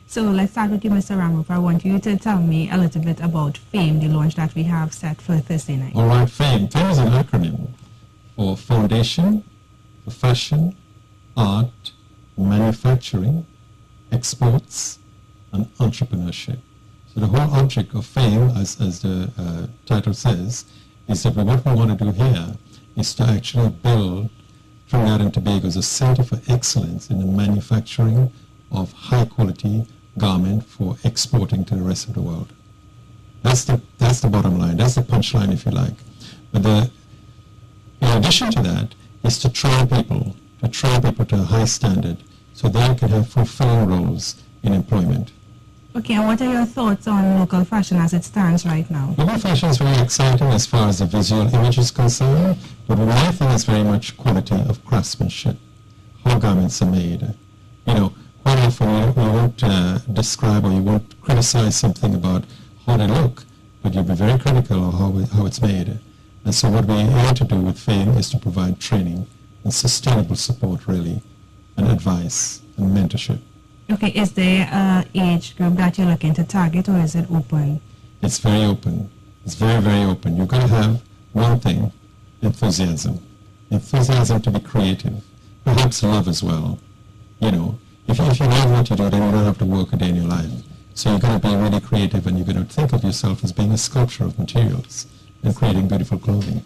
So let's start with you, Mr. Ramrup. I want you to tell me a little bit about FAME, the launch that we have set for Thursday night. All right, FAME. FAME is an acronym for Foundation for Fashion, Art, Manufacturing, Exports, and Entrepreneurship. So the whole object of FAME, as the title says, is that what we want to do here is to actually build Trinidad and Tobago as a center for excellence in the manufacturing of high-quality garment for exporting to the rest of the world. That's the bottom line. That's the punchline, if you like. But in addition to that, is to train people to a high standard so they can have fulfilling roles in employment. Okay, and what are your thoughts on local fashion as it stands right now? Local fashion is very exciting as far as the visual image is concerned, but my thing is very much quality of craftsmanship, how garments are made. You know, quite often you won't describe or you won't criticize something about how they look, but you'll be very critical of how it's made. And so what we aim to do with FAME is to provide training and sustainable support, really, and advice and mentorship. Okay, is there an age group that you're looking to target, or is it open? It's very open. It's very, very open. You've got to have one thing, enthusiasm. Enthusiasm to be creative. Perhaps love as well. You know, if you love what you do, then you don't have to work a day in your life. So you're going to be really creative, and you're going to think of yourself as being a sculptor of materials and creating beautiful clothing.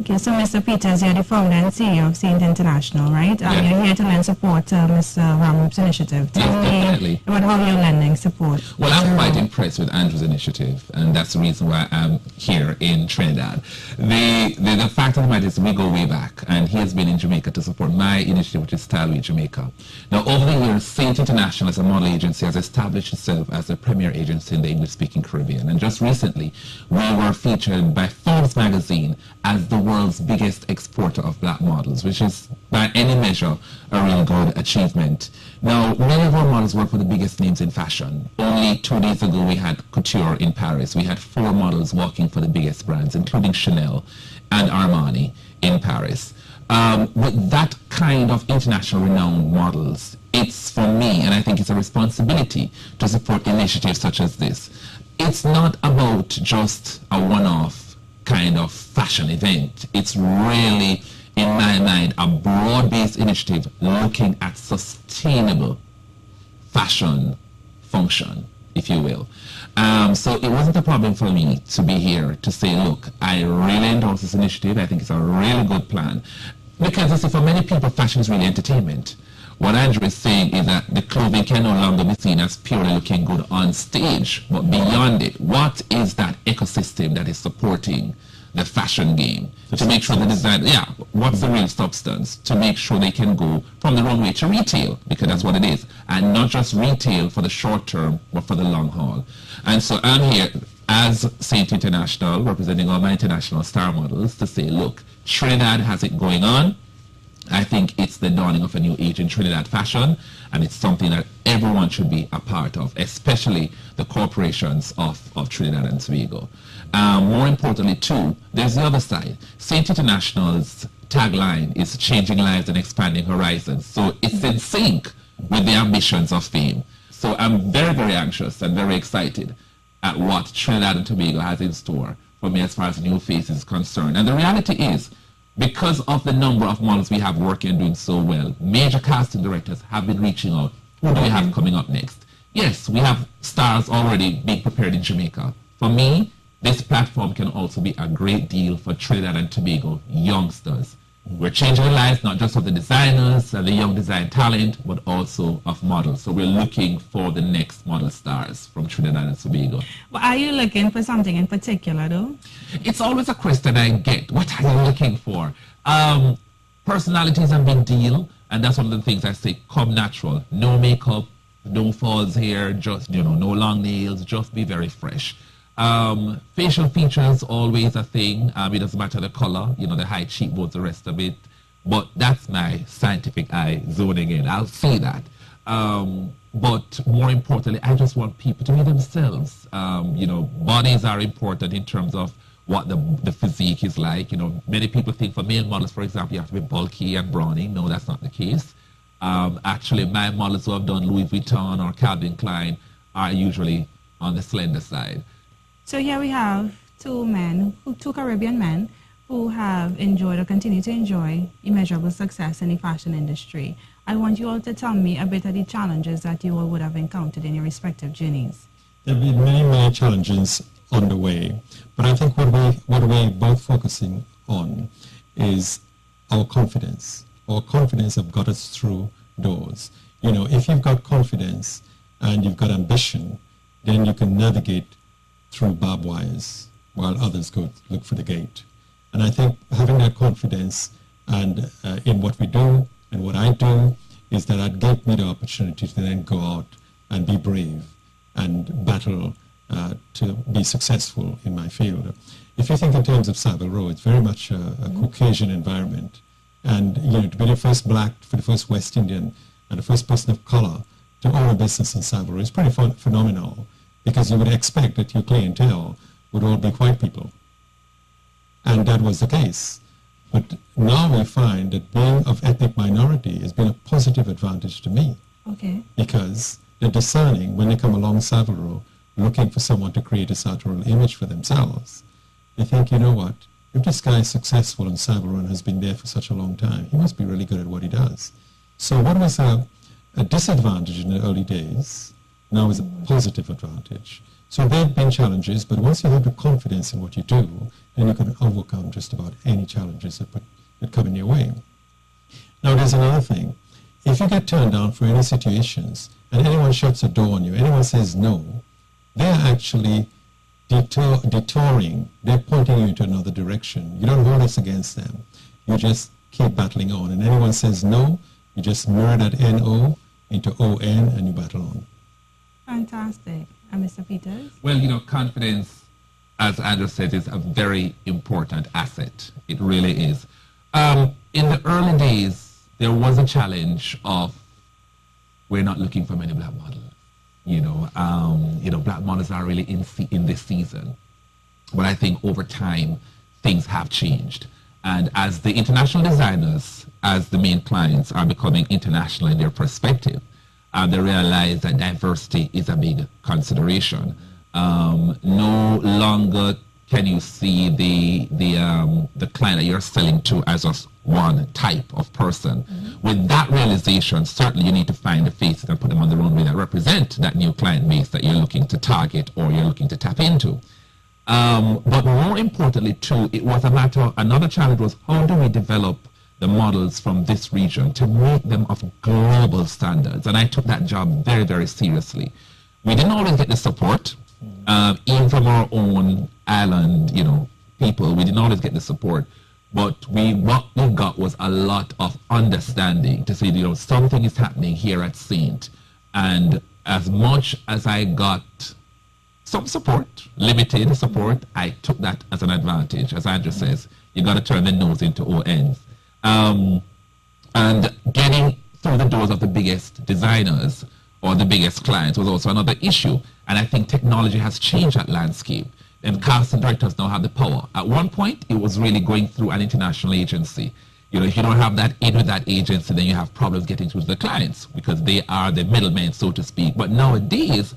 Okay, so Mr. Peters, you're the founder and CEO of Saint International, right? Yeah. You're here to lend support to Mr. Ramrup's initiative. Tell me about how you're lending support. Well, I'm quite impressed with Andrew's initiative, and that's the reason why I'm here in Trinidad. The fact of the matter is we go way back, and he has been in Jamaica to support my initiative, which is Style with Jamaica. Now, over the years, Saint International as a model agency has established itself as a premier agency in the English-speaking Caribbean. And just recently, we were featured by Forbes magazine as the world's biggest exporter of black models, which is by any measure a really good achievement. Now, many of our models work for the biggest names in fashion. Only 2 days ago we had couture in Paris. We had 4 models working for the biggest brands, including Chanel and Armani in Paris. With that kind of international renowned models, it's for me, and I think it's a responsibility to support initiatives such as this. It's not about just a one-off kind of fashion event. It's really, in my mind, a broad-based initiative looking at sustainable fashion function, if you will. So it wasn't a problem for me to be here to say, look, I really endorse this initiative. I think it's a really good plan. Because you see, for many people, fashion is really entertainment. What Andrew is saying is that the clothing can no longer be seen as purely looking good on stage, but beyond it, what is that ecosystem that is supporting the fashion game to make sure the design, what's the real substance to make sure they can go from the runway to retail, because that's what it is, and not just retail for the short term, but for the long haul. And so I'm here as Saint International, representing all my international star models, to say, look, Trinidad has it going on. I think it's the dawning of a new age in Trinidad fashion, and it's something that everyone should be a part of, especially the corporations of Trinidad and Tobago. More importantly, too, there's the other side. Saint International's tagline is changing lives and expanding horizons. So it's in sync with the ambitions of FAME. So I'm very, very anxious and very excited at what Trinidad and Tobago has in store for me as far as new faces is concerned. And the reality is, because of the number of models we have working and doing so well, major casting directors have been reaching out. Who do we have coming up next? Yes, we have stars already being prepared in Jamaica. For me, this platform can also be a great deal for Trinidad and Tobago youngsters. We're changing the lives not just of the designers and the young design talent, but also of models. So we're looking for the next model stars from Trinidad and Tobago. Well, are you looking for something in particular, though? It's always a question I get. What are you looking for? Personality is a big deal, and that's one of the things I say, come natural. No makeup, no false hair, just, no long nails, just be very fresh. Facial features always a thing. It doesn't matter the color, the high cheekbones, the rest of it. But that's my scientific eye zoning in. I'll see that. But more importantly, I just want people to be themselves. Bodies are important in terms of what the physique is like. Many people think for male models, for example, you have to be bulky and brawny. No, that's not the case. Actually, my models who have done Louis Vuitton or Calvin Klein are usually on the slender side. So here we have two Caribbean men who have enjoyed or continue to enjoy immeasurable success in the fashion industry. I want you all to tell me a bit of the challenges that you all would have encountered in your respective journeys. There have been many, many challenges on the way, but I think what we're both focusing on is our confidence. Our confidence have got us through doors. You know, if you've got confidence and you've got ambition, then you can navigate through barbed wires while others go look for the gate. And I think having that confidence and in what we do and what I do is that gave me the opportunity to then go out and be brave and battle to be successful in my field. If you think in terms of Savile Row, it's very much a Caucasian environment. And you know, to be the first black, for the first West Indian, and the first person of color to own a business in Savile Row is pretty phenomenal, because you would expect that your clientele would all be white people. And that was the case. But now we find that being of ethnic minority has been a positive advantage to me. Okay. Because they're discerning when they come along Savile Row looking for someone to create a sartorial image for themselves. They think, you know what, if this guy is successful in Savile Row and has been there for such a long time, he must be really good at what he does. So what was a disadvantage in the early days now is a positive advantage. So there have been challenges, but once you have the confidence in what you do, then you can overcome just about any challenges that come in your way. Now there's another thing. If you get turned down for any situations, and anyone shuts a door on you, anyone says no, they're actually detouring, they're pointing you into another direction. You don't hold us against them. You just keep battling on. And anyone says no, you just mirror that N-O into O-N and you battle on. Fantastic. And Mr. Peters? Well, you know, confidence, as Andrew said, is a very important asset. It really is. In the early days, there was a challenge of we're not looking for many black models. You know, black models are really in this season. But I think over time, things have changed. And as the international designers, as the main clients are becoming international in their perspective, they realize that diversity is a big consideration. No longer can you see the client that you're selling to as just one type of person. Mm-hmm. With that realization, certainly you need to find the faces and put them on the runway that represent that new client base that you're looking to target or you're looking to tap into. But more importantly, too, it was another challenge was how do we develop the models from this region to make them of global standards? And I took that job very, very seriously. We didn't always get the support, even from our own island, people. We didn't always get the support. But what we got was a lot of understanding to say, something is happening here at Saint. And as much as I got some support, limited support, I took that as an advantage. As Andrew says, you got to turn the nose into O-Ns. And getting through the doors of the biggest designers or the biggest clients was also another issue. And I think technology has changed that landscape. And casting directors now have the power. At one point, it was really going through an international agency. If you don't have that in with that agency, then you have problems getting through to the clients because they are the middlemen, so to speak. But nowadays,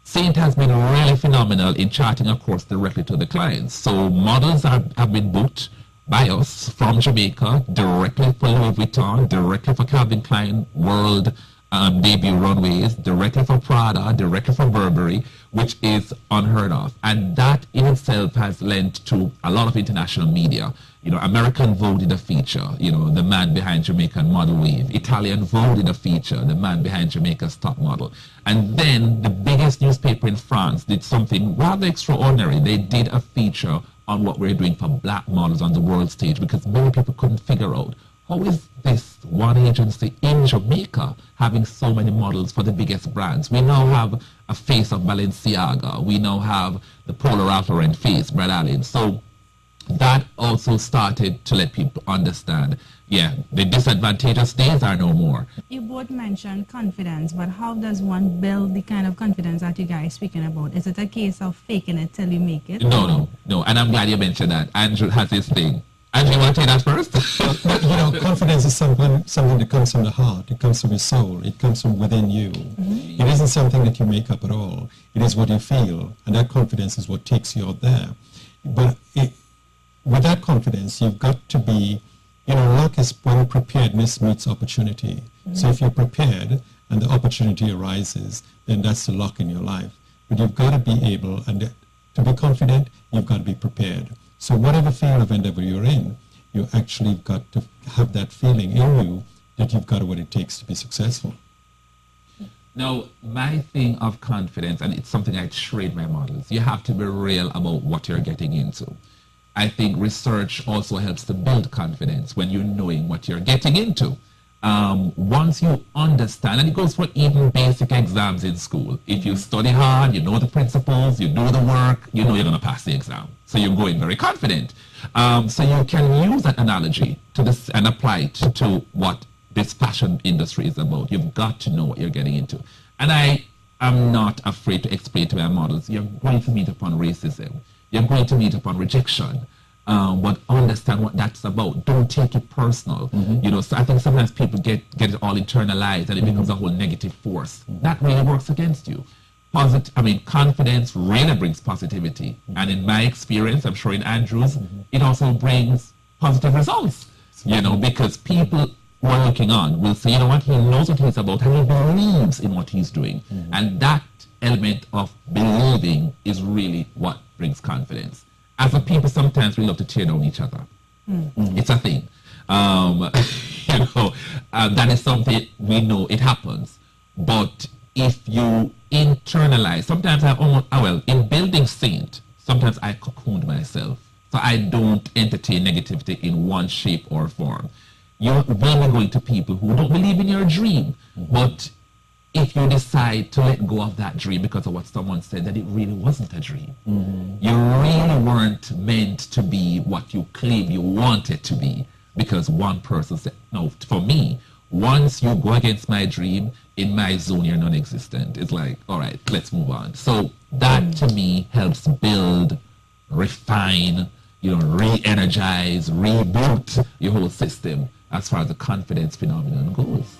Saint has been really phenomenal in charting a course directly to the clients. So models have been booked by us from Jamaica, directly for Louis Vuitton, directly for Calvin Klein World debut runways, directly for Prada, directly for Burberry, which is unheard of. And that in itself has lent to a lot of international media. American Vogue did a feature, the man behind Jamaican Model Wave. Italian Vogue did a feature, the man behind Jamaica's top model. And then the biggest newspaper in France did something rather extraordinary. They did a feature on what we're doing for black models on the world stage because many people couldn't figure out how is this one agency in Jamaica having so many models for the biggest brands. We now have a face of Balenciaga. We now have the Polo Ralph Lauren face, Brad Allen. So that also started to let people understand, the disadvantageous days are no more. You both mentioned confidence, but how does one build the kind of confidence that you guys are speaking about? Is it a case of faking it till you make it? No. And I'm glad you mentioned that. Andrew has this thing. And you want to take that first? But, confidence is something that comes from the heart. It comes from your soul. It comes from within you. It isn't something that you make up at all. It is what you feel, and that confidence is what takes you out there. But with that confidence, you've got to be, luck is when preparedness meets opportunity. So if you're prepared and the opportunity arises, then that's the luck in your life. But you've got to be able, and to be confident, you've got to be prepared. So whatever field of endeavor you're in, you actually got to have that feeling in you that you've got what it takes to be successful. Now, my thing of confidence, and it's something I train my models, you have to be real about what you're getting into. I think research also helps to build confidence when you're knowing what you're getting into. Once you understand, and it goes for even basic exams in school. If you study hard, you know the principles, you do the work, you know you're going to pass the exam. So you're going very confident. So you can use that analogy to this and apply it to what this fashion industry is about. You've got to know what you're getting into. And I am not afraid to explain to my models, you're going to meet upon racism. You're going to meet upon rejection. But understand what that's about. Don't take it personal. So I think sometimes people get it all internalized and it becomes a whole negative force. That really works against you. Confidence really brings positivity. And in my experience, I'm sure in Andrew's, it also brings positive results. Because people who are looking on will say, you know what, he knows what he's about and he believes in what he's doing. And that element of believing is really what brings confidence. As a people, sometimes we love to tear down each other. It's a thing. That is something we know it happens. But if you internalize, sometimes in building Saint, sometimes I cocooned myself. So I don't entertain negativity in one shape or form. You're really going to people who don't believe in your dream, but if you decide to let go of that dream because of what someone said, that it really wasn't a dream. You really weren't meant to be what you claim you wanted to be because one person said, no, for me, once you go against my dream, in my zone, you're non-existent. It's like, all right, let's move on. So that to me helps build, refine, re-energize, reboot your whole system as far as the confidence phenomenon goes.